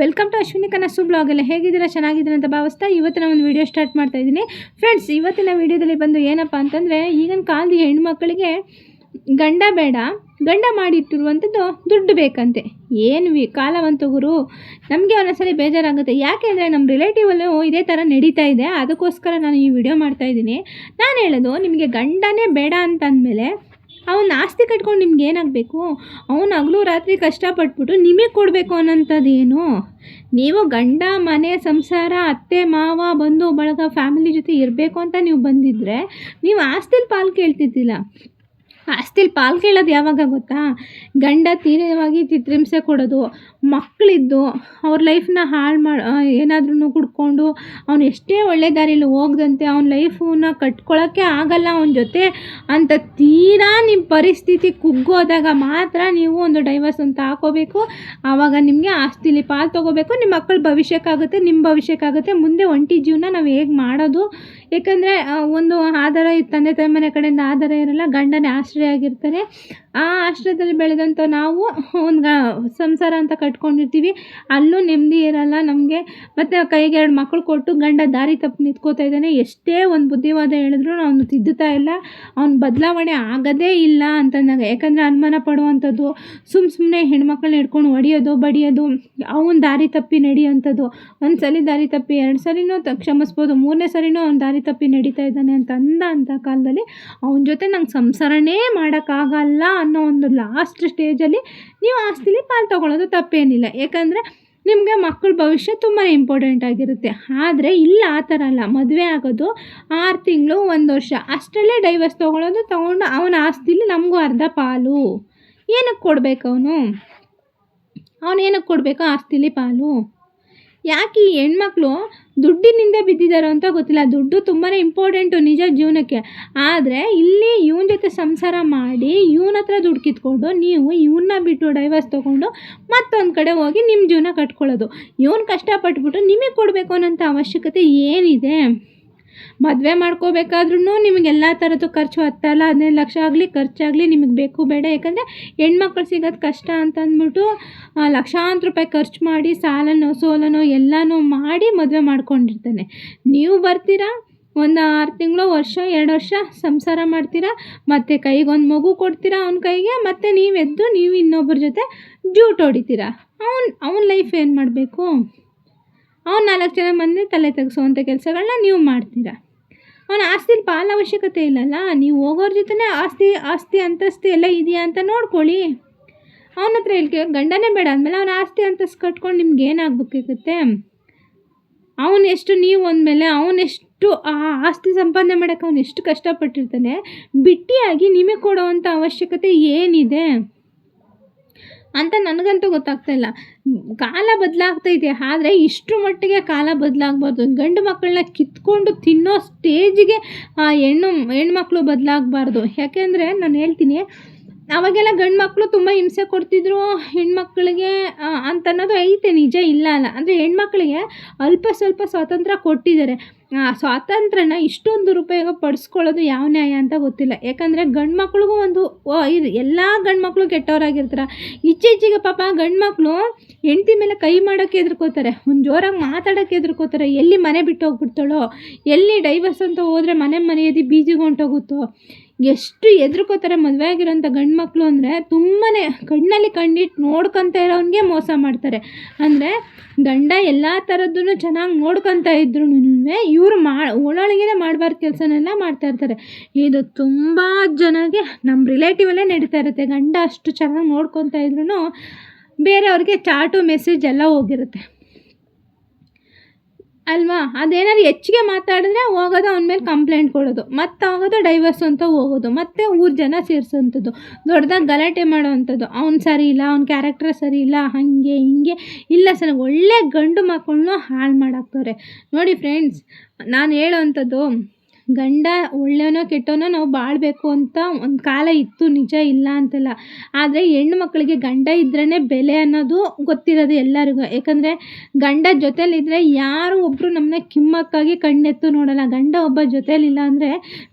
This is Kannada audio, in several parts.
ವೆಲ್ಕಮ್ ಟು ಅಶ್ವಿನಿ ಕನಸು ಬ್ಲಾಗ್. ಎಲ್ಲ ಹೇಗಿದ್ದೀರಾ? ಚೆನ್ನಾಗಿದ್ದೀರಾ ಅಂತ ಭಾವಿಸ್ತಾ ಇವತ್ತಿನ ಒಂದು ವಿಡಿಯೋ ಸ್ಟಾರ್ಟ್ ಮಾಡ್ತಾ ಇದ್ದೀನಿ ಫ್ರೆಂಡ್ಸ್. ಇವತ್ತಿನ ವಿಡಿಯೋದಲ್ಲಿ ಬಂದು ಏನಪ್ಪ ಅಂತಂದರೆ, ಈಗಿನ ಕಾಲದ ಹೆಣ್ಮಕ್ಳಿಗೆ ಗಂಡ ಬೇಡ, ಗಂಡ ಮಾಡಿಟ್ಟಿರುವಂಥದ್ದು ದುಡ್ಡು ಬೇಕಂತೆ. ಏನು ಕಾಲವಂತ ಗುರು, ನಮಗೆ ಒಂದೊಂದ್ಸರಿ ಬೇಜಾರಾಗುತ್ತೆ. ಯಾಕೆಂದರೆ ನಮ್ಮ ರಿಲೇಟಿವಲ್ಲೂ ಇದೇ ಥರ ನಡೀತಾ ಇದೆ. ಅದಕ್ಕೋಸ್ಕರ ನಾನು ಈ ವಿಡಿಯೋ ಮಾಡ್ತಾಯಿದ್ದೀನಿ. ನಾನು ಹೇಳೋದು, ನಿಮಗೆ ಗಂಡನೇ ಬೇಡ ಅಂತಂದಮೇಲೆ ಅವನ ಆಸ್ತಿ ಕಟ್ಕೊಂಡು ನಿಮ್ಗೆ ಏನಾಗಬೇಕು? ಅವನು ಹಗಲು ರಾತ್ರಿ ಕಷ್ಟಪಟ್ಬಿಟ್ಟು ನಿಮಗೆ ಕೊಡಬೇಕು ಅನ್ನೋಂಥದ್ದು ಏನು? ನೀವು ಗಂಡ ಮನೆ ಸಂಸಾರ ಅತ್ತೆ ಮಾವ ಬಂಧು ಬಳಗ ಫ್ಯಾಮಿಲಿ ಜೊತೆ ಇರಬೇಕು ಅಂತ ನೀವು ಬಂದಿದ್ದರೆ ನೀವು ಆಸ್ತಿಲಿ ಪಾಲು ಕೇಳ್ತಿದ್ದಿಲ್ಲ. ಆಸ್ತಿಲಿ ಪಾಲು ಕೇಳೋದು ಯಾವಾಗ ಗೊತ್ತಾ? ಗಂಡ ತೀವ್ರವಾಗಿ ಚಿತ್ರಹಿಂಸೆ ಕೊಡೋದು, ಮಕ್ಕಳಿದ್ದು ಅವ್ರ ಲೈಫನ್ನ ಹಾಳು ಏನಾದ್ರೂ ಕುಡ್ಕೊಂಡು ಅವ್ನು ಎಷ್ಟೇ ಒಳ್ಳೆ ದಾರಿಯಲ್ಲಿ ಹೋಗದಂತೆ ಅವ್ನ ಲೈಫನ್ನ ಕಟ್ಕೊಳ್ಳೋಕ್ಕೆ ಆಗಲ್ಲ ಅವನ ಜೊತೆ ಅಂತ ತೀರಾ ನಿಮ್ಮ ಪರಿಸ್ಥಿತಿ ಕುಗ್ಗೋದಾಗ ಮಾತ್ರ ನೀವು ಒಂದು ಡೈವರ್ಸ್ ಅಂತ ಹಾಕೋಬೇಕು. ಆವಾಗ ನಿಮಗೆ ಆಸ್ತಿಲಿ ಪಾಲು ತೊಗೋಬೇಕು. ನಿಮ್ಮ ಮಕ್ಕಳ ಭವಿಷ್ಯಕ್ಕಾಗುತ್ತೆ, ನಿಮ್ಮ ಭವಿಷ್ಯಕ್ಕಾಗುತ್ತೆ. ಮುಂದೆ ಒಂಟಿ ಜೀವನ ನಾವು ಹೇಗೆ ಮಾಡೋದು? ಯಾಕಂದರೆ ಒಂದು ಆಧಾರ ತಂದೆ ತಾಯಿ ಮನೆ ಕಡೆಯಿಂದ ಆಧಾರ ಇರಲ್ಲ, ಗಂಡನೇ ಆಶ್ರಯ ಆಗಿರ್ತಾರೆ. ಆ ಆಶ್ರಯದಲ್ಲಿ ಬೆಳೆದಂಥ ನಾವು ಒಂದು ಸಂಸಾರ ಅಂತ ಕಟ್ಕೊಂಡಿರ್ತೀವಿ, ಅಲ್ಲೂ ನೆಮ್ಮದಿ ಇರಲ್ಲ ನಮಗೆ. ಮತ್ತು ಕೈಗೆ 2 ಮಕ್ಕಳು ಕೊಟ್ಟು ಗಂಡ ದಾರಿ ತಪ್ಪು ನಿಂತ್ಕೋತಾ ಇದ್ದಾನೆ. ಎಷ್ಟೇ ಒಂದು ಬುದ್ಧಿವಾದ ಹೇಳಿದ್ರು ಅವನು ತಿದ್ದುತ್ತಾ ಇಲ್ಲ, ಅವ್ನು ಬದಲಾವಣೆ ಆಗೋದೇ ಇಲ್ಲ ಅಂತಂದಾಗ. ಯಾಕಂದರೆ ಅನುಮಾನ ಪಡುವಂಥದ್ದು, ಸುಮ್ಮನೆ ಹೆಣ್ಮಕ್ಳನ್ನ ಹಿಡ್ಕೊಂಡು ಹೊಡಿಯೋದು ಬಡಿಯೋದು, ಅವನ ದಾರಿ ತಪ್ಪಿ ನಡೆಯೋಂಥದ್ದು. ಒಂದು ಸಲ ದಾರಿ ತಪ್ಪಿ 2 ಸರಿನೂ ಕ್ಷಮಿಸ್ಬೋದು, 3ನೇ ಸರಿನೂ ಅವ್ನು ದಾರಿ ತಪ್ಪಿ ನಡೀತಾ ಇದ್ದಾನೆ ಅಂಥ ಕಾಲದಲ್ಲಿ ಅವನ ಜೊತೆ ನಂಗೆ ಸಂಸಾರನೇ ಮಾಡೋಕ್ಕಾಗಲ್ಲ ಅನ್ನೋ ಒಂದು ಲಾಸ್ಟ್ ಸ್ಟೇಜಲ್ಲಿ ನೀವು ಆಸ್ತಿಲಿ ಪಾಲು ತೊಗೊಳ್ಳೋದು ತಪ್ಪೇನಿಲ್ಲ. ಯಾಕಂದರೆ ನಿಮಗೆ ಮಕ್ಕಳ ಭವಿಷ್ಯ ತುಂಬಾ ಇಂಪಾರ್ಟೆಂಟ್ ಆಗಿರುತ್ತೆ. ಆದರೆ ಇಲ್ಲ, ಆ ಥರ ಅಲ್ಲ. ಮದುವೆ ಆಗೋದು 6 ತಿಂಗಳು 1 ವರ್ಷ ಅಷ್ಟರಲ್ಲೇ ಡೈವರ್ಸ್ ತೊಗೊಂಡು ಅವನ ಆಸ್ತಿಲಿ ನಮಗೂ ಅರ್ಧ ಪಾಲು. ಏನಕ್ಕೆ ಕೊಡಬೇಕು ಅವನು ಏನಕ್ಕೆ ಕೊಡಬೇಕು ಆಸ್ತಿಲಿ ಪಾಲು? ಯಾಕೆ ಈ ಹೆಣ್ಮಕ್ಳು ದುಡ್ಡಿನಿಂದ ಬಿದ್ದಿದ್ದಾರೋ ಅಂತ ಗೊತ್ತಿಲ್ಲ. ದುಡ್ಡು ತುಂಬಾ ಇಂಪಾರ್ಟೆಂಟು ನಿಜ ಜೀವನಕ್ಕೆ. ಆದರೆ ಇಲ್ಲಿ ಇವನ ಜೊತೆ ಸಂಸಾರ ಮಾಡಿ ಇವನ ಹತ್ರ ದುಡ್ಡು ಕಿತ್ಕೊಂಡು ನೀವು ಇವನ್ನ ಬಿಟ್ಟು ಡೈವರ್ಸ್ ತೊಗೊಂಡು ಮತ್ತೊಂದು ಕಡೆ ಹೋಗಿ ನಿಮ್ಮ ಜೀವನ ಕಟ್ಕೊಳ್ಳೋದು. ಇವನು ಕಷ್ಟಪಟ್ಬಿಟ್ಟು ನಿಮಗೆ ಕೊಡಬೇಕು ಅನ್ನೋಂಥ ಅವಶ್ಯಕತೆ ಏನಿದೆ? ಮದುವೆ ಮಾಡ್ಕೋಬೇಕಾದ್ರೂ ನಿಮಗೆಲ್ಲ ಥರದ್ದು ಖರ್ಚು 10 ಅಲ್ಲ 15 ಲಕ್ಷ ಆಗಲಿ ಖರ್ಚಾಗಲಿ ನಿಮಗೆ ಬೇಕು ಬೇಡ. ಯಾಕಂದರೆ ಹೆಣ್ಮಕ್ಳು ಸಿಗೋದು ಕಷ್ಟ ಅಂತ ಅಂದ್ಬಿಟ್ಟು ಲಕ್ಷಾಂತರ ರೂಪಾಯಿ ಖರ್ಚು ಮಾಡಿ ಸಾಲನೋ ಸೋಲನೋ ಎಲ್ಲನೂ ಮಾಡಿ ಮದುವೆ ಮಾಡ್ಕೊಂಡಿರ್ತಾನೆ. ನೀವು ಬರ್ತೀರಾ, ಒಂದು 6 ತಿಂಗಳು ವರ್ಷ 2 ವರ್ಷ ಸಂಸಾರ ಮಾಡ್ತೀರಾ, ಮತ್ತು ಕೈಗೊಂದು ಮಗು ಕೊಡ್ತೀರಾ ಅವನ ಕೈಗೆ, ಮತ್ತು ನೀವು ಇನ್ನೊಬ್ಬರ ಜೊತೆ ಜೂಟ್ ಹೊಡಿತೀರಾ. ಅವನ ಲೈಫ್ ಏನು ಮಾಡಬೇಕು? ಅವ್ನು 4 ಜನ ಮಂದಿ ತಲೆ ತೆಗೆಸೋವಂಥ ಕೆಲಸಗಳನ್ನ ನೀವು ಮಾಡ್ತೀರಾ. ಅವನ ಆಸ್ತಿಲಿ ಪಾಲು ಅವಶ್ಯಕತೆ ಇಲ್ಲಲ್ಲ. ನೀವು ಹೋಗೋರ ಜೊತೆ ಆಸ್ತಿ ಅಂತಸ್ತು ಎಲ್ಲ ಇದೆಯಾ ಅಂತ ನೋಡ್ಕೊಳ್ಳಿ. ಅವನ ಹತ್ರ ಗಂಡನೇ ಬೇಡ ಅಂದಮೇಲೆ ಅವನ ಆಸ್ತಿ ಅಂತಸ್ತು ಕಟ್ಕೊಂಡು ನಿಮ್ಗೆ ಏನಾಗಬೇಕಾಗುತ್ತೆ? ಅವನೆಷ್ಟು ನೀವು ಅಂದಮೇಲೆ ಅವನೆಷ್ಟು ಆ ಆಸ್ತಿ ಸಂಪಾದನೆ ಮಾಡೋಕ್ಕೆ ಅವನು ಎಷ್ಟು ಕಷ್ಟಪಟ್ಟಿರ್ತಾನೆ. ಬಿಟ್ಟಿಯಾಗಿ ನಿಮಗೆ ಕೊಡೋವಂಥ ಅವಶ್ಯಕತೆ ಏನಿದೆ ಅಂತ ನನಗಂತೂ ಗೊತ್ತಾಗ್ತಾಯಿಲ್ಲ. ಕಾಲ ಬದಲಾಗ್ತೈತೆ, ಆದರೆ ಇಷ್ಟರ ಮಟ್ಟಿಗೆ ಕಾಲ ಬದಲಾಗಬಾರ್ದು. ಗಂಡು ಮಕ್ಕಳನ್ನ ಕಿತ್ಕೊಂಡು ತಿನ್ನೋ ಸ್ಟೇಜಿಗೆ ಹೆಣ್ಮಕ್ಳು ಬದಲಾಗಬಾರ್ದು. ಯಾಕೆಂದರೆ ನಾನು ಹೇಳ್ತೀನಿ, ಅವಾಗೆಲ್ಲ ಗಂಡು ಮಕ್ಕಳು ತುಂಬ ಹಿಂಸೆ ಕೊಡ್ತಿದ್ರು ಹೆಣ್ಮಕ್ಳಿಗೆ ಅಂತ ಅನ್ನೋದು ಐತೆ, ನಿಜ ಇಲ್ಲ ಅಲ್ಲ. ಅಂದರೆ ಹೆಣ್ಮಕ್ಳಿಗೆ ಅಲ್ಪ ಸ್ವಲ್ಪ ಸ್ವಾತಂತ್ರ್ಯ ಕೊಟ್ಟಿದ್ದಾರೆ. ಆ ಸ್ವಾತಂತ್ರ್ಯನ ಇಷ್ಟೊಂದು ದುರುಪಯೋಗ ಪಡಿಸ್ಕೊಳ್ಳೋದು ಯಾವ ನ್ಯಾಯ ಅಂತ ಗೊತ್ತಿಲ್ಲ. ಯಾಕಂದರೆ ಗಂಡು ಮಕ್ಳಿಗೂ ಒಂದು ಎಲ್ಲ ಗಂಡು ಮಕ್ಕಳು ಕೆಟ್ಟವರಾಗಿರ್ತಾರೆ. ಇತ್ತೀಚೆಗೆ ಪಾಪ ಗಂಡು ಮಕ್ಕಳು ಹೆಂಡತಿ ಮೇಲೆ ಕೈ ಮಾಡೋಕ್ಕೆ ಹೆದರ್ಕೋತಾರೆ, ಒಂದು ಜೋರಾಗಿ ಮಾತಾಡೋಕ್ಕೆ ಹೆದರ್ಕೋತಾರೆ. ಎಲ್ಲಿ ಮನೆ ಬಿಟ್ಟು ಹೋಗ್ಬಿಡ್ತಾಳೋ, ಎಲ್ಲಿ ಡೈವರ್ಸ್ ಅಂತ ಹೋದರೆ ಮನೆಯದಿ ಬೀಜಿಗೆ ಹೊಂಟೋಗುತ್ತೋ, ಎಷ್ಟು ಹೆದರ್ಕೋತಾರೆ ಮದುವೆ ಆಗಿರೋಂಥ ಗಂಡು ಮಕ್ಕಳು. ಅಂದರೆ ತುಂಬಾ ಕಣ್ಣಲ್ಲಿ ಕಣ್ಣಿಟ್ಟು ನೋಡ್ಕೊತ ಇರೋನಿಗೆ ಮೋಸ ಮಾಡ್ತಾರೆ. ಅಂದರೆ ಗಂಡ ಎಲ್ಲ ಥರದ್ದೂ ಚೆನ್ನಾಗಿ ನೋಡ್ಕೊತ ಇದ್ರೂ ಇವರು ಒಳೊಳಗೇ ಮಾಡಬಾರ್ದು ಕೆಲಸನೆಲ್ಲ ಮಾಡ್ತಾಯಿರ್ತಾರೆ. ಇದು ತುಂಬ ಜನಗೆ ನಮ್ಮ ರಿಲೇಟಿವಲ್ಲೇ ನಡೀತಾ ಇರುತ್ತೆ. ಗಂಡ ಅಷ್ಟು ಚೆನ್ನಾಗಿ ನೋಡ್ಕೊತ ಇದ್ರೂ ಬೇರೆಯವ್ರಿಗೆ ಚಾಟು ಮೆಸೇಜ್ ಎಲ್ಲ ಹೋಗಿರುತ್ತೆ ಅಲ್ವಾ? ಅದೇನಾದ್ರು ಹೆಚ್ಚಿಗೆ ಮಾತಾಡಿದ್ರೆ ಹೋಗೋದು, ಅವನ ಮೇಲೆ ಕಂಪ್ಲೇಂಟ್ ಕೊಡೋದು, ಮತ್ತೆ ಹೋಗೋದು ಡೈವರ್ಸ್ ಅಂತ ಹೋಗೋದು, ಮತ್ತು ಊರು ಜನ ಸೇರಿಸೋವಂಥದ್ದು, ದೊಡ್ಡದಾಗಿ ಗಲಾಟೆ ಮಾಡೋವಂಥದ್ದು. ಅವ್ನು ಸರಿ ಇಲ್ಲ, ಅವ್ನ ಕ್ಯಾರೆಕ್ಟರ್ ಸರಿ ಇಲ್ಲ, ಹಾಗೆ ಹಿಂಗೆ ಇಲ್ಲ ಸರ್. ಒಳ್ಳೆ ಗಂಡು ಮಕ್ಕಳನ್ನೂ ಹಾಳು ಮಾಡಾಕ್ತವ್ರೆ ನೋಡಿ ಫ್ರೆಂಡ್ಸ್. ನಾನು ಹೇಳೋವಂಥದ್ದು, ಗಂಡ ಒಳ್ಳೆಯವನೋ ಕೆಟ್ಟವನೋ ನಾವು ಬಾಳಬೇಕು ಅಂತ ಒಂದು ಕಾಲ ಇತ್ತು, ನಿಜ ಇಲ್ಲ ಅಂತಲ್ಲ. ಆದರೆ ಹೆಣ್ಣು ಮಕ್ಕಳಿಗೆ ಗಂಡ ಇದ್ರೇ ಬೆಲೆ ಅನ್ನೋದು ಗೊತ್ತಿರೋದು ಎಲ್ಲರಿಗೂ. ಯಾಕಂದರೆ ಗಂಡ ಜೊತೇಲಿದ್ದರೆ ಯಾರು ಒಬ್ಬರು ನಮ್ಮನ್ನ ಕಿಮ್ಮಕ್ಕಾಗಿ ಕಣ್ಣೆತ್ತು ನೋಡೋಲ್ಲ. ಗಂಡ ಒಬ್ಬ ಜೊತೇಲಿಲ್ಲ ಅಂದರೆ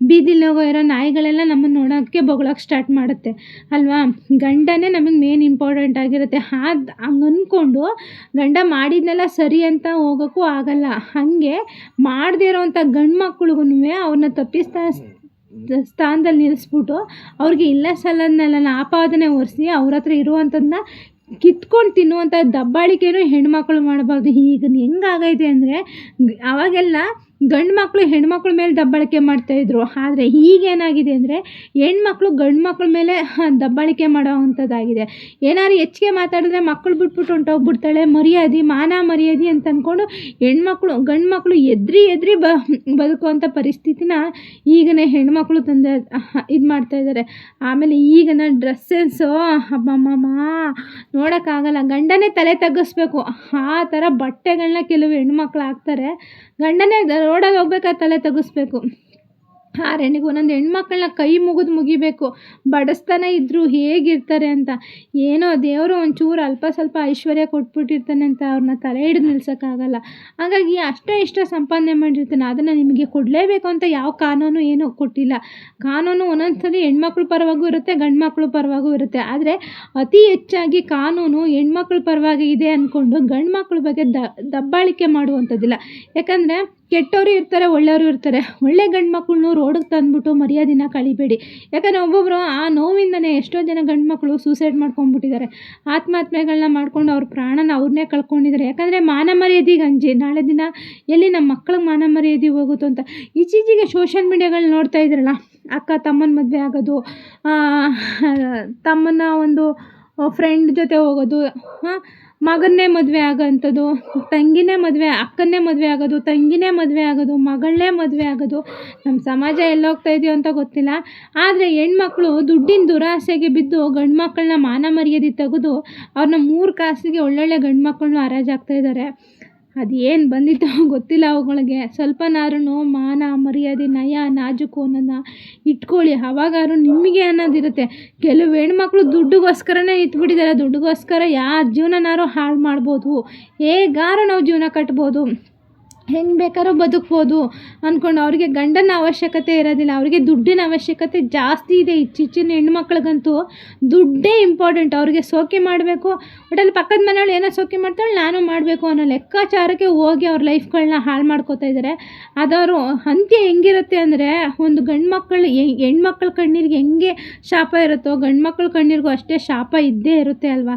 ಬೀದಿಲಿ ಹೋಗೋ ಇರೋ ನಾಯಿಗಳೆಲ್ಲ ನಮ್ಮನ್ನು ನೋಡೋಕ್ಕೆ ಬೊಗಳೋಕ್ಕೆ ಸ್ಟಾರ್ಟ್ ಮಾಡುತ್ತೆ ಅಲ್ವಾ. ಗಂಡನೇ ನಮಗೆ ಮೇನ್ ಇಂಪಾರ್ಟೆಂಟ್ ಆಗಿರುತ್ತೆ. ಹಂಗೆ ಅಂದ್ಕೊಂಡು ಗಂಡ ಮಾಡಿದ್ನೆಲ್ಲ ಸರಿ ಅಂತ ಹೋಗೋಕ್ಕೂ ಆಗಲ್ಲ. ಹಾಗೆ ಮಾಡದೇ ಇರೋವಂಥ ಗಂಡು ಮಕ್ಳಿಗೂ ಅವ್ರನ್ನ ತಪ್ಪಿಸ್ತಾ ಸ್ಥಾನದಲ್ಲಿ ನಿಲ್ಲಿಸ್ಬಿಟ್ಟು ಅವ್ರಿಗೆ ಇಲ್ಲ ಸಲ್ಲದನ್ನೆಲ್ಲ ಆಪಾದನೆ ಹೊರಿಸಿ ಅವ್ರ ಹತ್ರ ಇರುವಂಥದ್ದನ್ನ ಕಿತ್ಕೊಂಡು ತಿನ್ನುವಂಥ ದಬ್ಬಾಳಿಕೆನೂ ಹೆಣ್ಮಕ್ಳು ಮಾಡಬಾರ್ದು. ಈಗ ಹೆಂಗಾಗೈತೆ ಅಂದರೆ ಅವಾಗೆಲ್ಲ ಗಂಡು ಮಕ್ಕಳು ಹೆಣ್ಮಕ್ಳ ಮೇಲೆ ದಬ್ಬಾಳಿಕೆ ಮಾಡ್ತಾಯಿದ್ರು. ಆದರೆ ಈಗೇನಾಗಿದೆ ಅಂದರೆ ಹೆಣ್ಮಕ್ಳು ಗಂಡು ಮಕ್ಳ ಮೇಲೆ ದಬ್ಬಾಳಿಕೆ ಮಾಡೋ ಅಂಥದ್ದಾಗಿದೆ. ಏನಾದ್ರು ಹೆಚ್ಚಿಗೆ ಮಾತಾಡಿದ್ರೆ ಮಕ್ಕಳು ಬಿಟ್ಬಿಟ್ಟು ಹೊಂಟೋಗ್ಬಿಡ್ತಾಳೆ, ಮರ್ಯಾದೆ ಮಾನ ಮರ್ಯಾದೆ ಅಂತ ಅಂದ್ಕೊಂಡು ಗಂಡು ಮಕ್ಕಳು ಎದ್ರಿ ಬದುಕುವಂಥ ಪರಿಸ್ಥಿತಿನ ಈಗಿನ ಹೆಣ್ಮಕ್ಳು ಇದು ಮಾಡ್ತಾಯಿದ್ದಾರೆ. ಆಮೇಲೆ ಈಗಿನ ಡ್ರೆಸ್ಸೆನ್ಸು ಅಮ್ಮಮ್ಮ ನೋಡೋಕ್ಕಾಗಲ್ಲ. ಗಂಡನೇ ತಲೆ ತಗ್ಗಿಸ್ಬೇಕು ಆ ಥರ ಬಟ್ಟೆಗಳನ್ನ ಕೆಲವು ಹೆಣ್ಮಕ್ಳು ಹಾಕ್ತಾರೆ. ಗಂಡನೇ ರೋಡಲ್ಲಿ ಹೋಗ್ಬೇಕಾದ್ರೆ ತಲೆ ತಗ್ಗಿಸ್ಬೇಕು. ಆ ರೆಣಿಗೆ ಒಂದೊಂದು ಹೆಣ್ಮಕ್ಳನ್ನ ಕೈ ಮುಗಿಬೇಕು, ಬಡಿಸ್ತಾನೆ ಇದ್ದರು ಹೇಗಿರ್ತಾರೆ ಅಂತ. ಏನೋ ದೇವರು ಒಂಚೂರು ಅಲ್ಪ ಸ್ವಲ್ಪ ಐಶ್ವರ್ಯ ಕೊಟ್ಬಿಟ್ಟಿರ್ತಾನೆ ಅಂತ ಅವ್ರನ್ನ ತಲೆ ಹಿಡಿದು ನಿಲ್ಸೋಕ್ಕಾಗಲ್ಲ. ಹಾಗಾಗಿ ಅಷ್ಟೋ ಇಷ್ಟ ಸಂಪಾದನೆ ಮಾಡಿರ್ತಾನೆ, ಅದನ್ನು ನಿಮಗೆ ಕೊಡಲೇಬೇಕು ಅಂತ ಯಾವ ಕಾನೂನು ಏನೂ ಕೊಟ್ಟಿಲ್ಲ. ಕಾನೂನು ಒಂದೊಂದು ಸಲ ಹೆಣ್ಮಕ್ಳ ಪರವಾಗೂ ಇರುತ್ತೆ, ಗಂಡು ಮಕ್ಳ ಪರವಾಗೂ ಇರುತ್ತೆ. ಆದರೆ ಅತಿ ಹೆಚ್ಚಾಗಿ ಕಾನೂನು ಹೆಣ್ಮಕ್ಳ ಪರವಾಗಿ ಇದೆ ಅಂದ್ಕೊಂಡು ಗಂಡು ಮಕ್ಳ ಬಗ್ಗೆ ದಬ್ಬಾಳಿಕೆ ಮಾಡುವಂಥದ್ದಿಲ್ಲ. ಯಾಕಂದರೆ ಕೆಟ್ಟವರು ಇರ್ತಾರೆ, ಒಳ್ಳೆಯವರು ಇರ್ತಾರೆ. ಒಳ್ಳೆ ಗಂಡು ಮಕ್ಕಳನ್ನು ರೋಡಿಗೆ ತಂದುಬಿಟ್ಟು ಮರ್ಯಾದೆನ ಕಳಿಬೇಡಿ. ಯಾಕಂದರೆ ಒಬ್ಬೊಬ್ಬರು ಆ ನೋವಿಂದನೇ ಎಷ್ಟೋ ಜನ ಗಂಡು ಮಕ್ಕಳು ಸೂಸೈಡ್ ಮಾಡ್ಕೊಂಡ್ಬಿಟ್ಟಿದ್ದಾರೆ, ಆತ್ಮಹತ್ಯೆಗಳನ್ನ ಮಾಡ್ಕೊಂಡು ಅವ್ರ ಪ್ರಾಣನ ಅವ್ರನ್ನೇ ಕಳ್ಕೊಂಡಿದ್ದಾರೆ. ಯಾಕಂದರೆ ಮಾನ ಮರ್ಯಾದೆಗೆ ಅಂಜಿ ನಾಳೆ ದಿನ ಎಲ್ಲಿ ನಮ್ಮ ಮಕ್ಳಿಗೆ ಮಾನ ಮರ್ಯಾದೆ ಹೋಗುತ್ತೋ ಅಂತ. ಇತ್ತೀಚೆಗೆ ಸೋಷಿಯಲ್ ಮೀಡಿಯಾಗಳು ನೋಡ್ತಾ ಇದ್ರಲ್ಲ, ಅಕ್ಕ ತಮ್ಮನ ಮದುವೆ ಆಗೋದು, ತಮ್ಮನ ಒಂದು ಫ್ರೆಂಡ್ ಜೊತೆ ಹೋಗೋದು, ಮಗನ್ನೇ ಮದುವೆ ಆಗೋಂಥದ್ದು, ತಂಗಿನೇ ಮದುವೆ ಅಕ್ಕನ್ನೇ ಮದುವೆ ಆಗೋದು, ತಂಗಿನೇ ಮದುವೆ ಆಗೋದು, ಮಗಳನ್ನೇ ಮದುವೆ ಆಗೋದು. ನಮ್ಮ ಸಮಾಜ ಎಲ್ಲೋಗ್ತಾ ಇದೆಯೋ ಅಂತ ಗೊತ್ತಿಲ್ಲ. ಆದರೆ ಹೆಣ್ಮಕ್ಳು ದುಡ್ಡಿನ ದುರಾಸೆಗೆ ಬಿದ್ದು ಗಂಡು ಮಕ್ಕಳನ್ನ ಮಾನ ಮರ್ಯಾದೆ ತೆಗೆದು ಅವ್ರನ್ನ 3 ಕಾಸಿಗೆ ಒಳ್ಳೊಳ್ಳೆ ಗಂಡು ಮಕ್ಕಳನ್ನ ಹರಾಜಾಗ್ತಾಯಿದ್ದಾರೆ. ಅದು ಏನು ಬಂದಿತ್ತೋ ಗೊತ್ತಿಲ್ಲ ಅವುಗಳಿಗೆ. ಸ್ವಲ್ಪನಾದ್ರೂ ಮಾನ ಮರ್ಯಾದೆ ನಯ ನಾಜೂಕು ಅನ್ನೋದನ್ನ ಇಟ್ಕೊಳ್ಳಿ. ಅವಾಗಾದ್ರೂ ನಿಮಗೆ ಅನ್ನೋದಿರುತ್ತೆ. ಕೆಲವು ಹೆಣ್ಮಕ್ಳು ದುಡ್ಡಿಗೋಸ್ಕರನೇ ನಿಂತ್ಬಿಟ್ಟಿದ್ದಾರೆ. ದುಡ್ಡಿಗೋಸ್ಕರ ಯಾರ ಜೀವನನಾರು ಹಾಳು ಮಾಡ್ಬೋದು, ಹೇಗಾರು ನಾವು ಜೀವನ ಕಟ್ಬೋದು, ಹೆಂಗೆ ಬೇಕಾದ್ರೂ ಬದುಕ್ಬೋದು ಅಂದ್ಕೊಂಡು ಅವ್ರಿಗೆ ಗಂಡನ ಅವಶ್ಯಕತೆ ಇರೋದಿಲ್ಲ. ಅವ್ರಿಗೆ ದುಡ್ಡಿನ ಅವಶ್ಯಕತೆ ಜಾಸ್ತಿ ಇದೆ. ಇತ್ತೀಚಿನ ಹೆಣ್ಮಕ್ಳಿಗಂತೂ ದುಡ್ಡೇ ಇಂಪಾರ್ಟೆಂಟ್. ಅವ್ರಿಗೆ ಸೋಕೆ ಮಾಡಬೇಕು, ಒಟ್ಟಲ್ಲಿ ಪಕ್ಕದ ಮನೆಯವ್ಳು ಏನೋ ಸೋಕೆ ಮಾಡ್ತಾಳೆ ನಾನು ಮಾಡಬೇಕು ಅನ್ನೋ ಲೆಕ್ಕಾಚಾರಕ್ಕೆ ಹೋಗಿ ಅವ್ರ ಲೈಫ್ಗಳನ್ನ ಹಾಳು ಮಾಡ್ಕೋತಾ ಇದ್ದಾರೆ. ಅದವರು ಅಂತ್ಯ ಹೆಂಗಿರುತ್ತೆ ಅಂದರೆ, ಒಂದು ಹೆಣ್ಮಕ್ಳ ಕಣ್ಣೀರಿಗೆ ಹೆಂಗೆ ಶಾಪ ಇರುತ್ತೋ ಗಂಡು ಮಕ್ಳ ಕಣ್ಣೀರಿಗೂ ಅಷ್ಟೇ ಶಾಪ ಇದ್ದೇ ಇರುತ್ತೆ ಅಲ್ವಾ.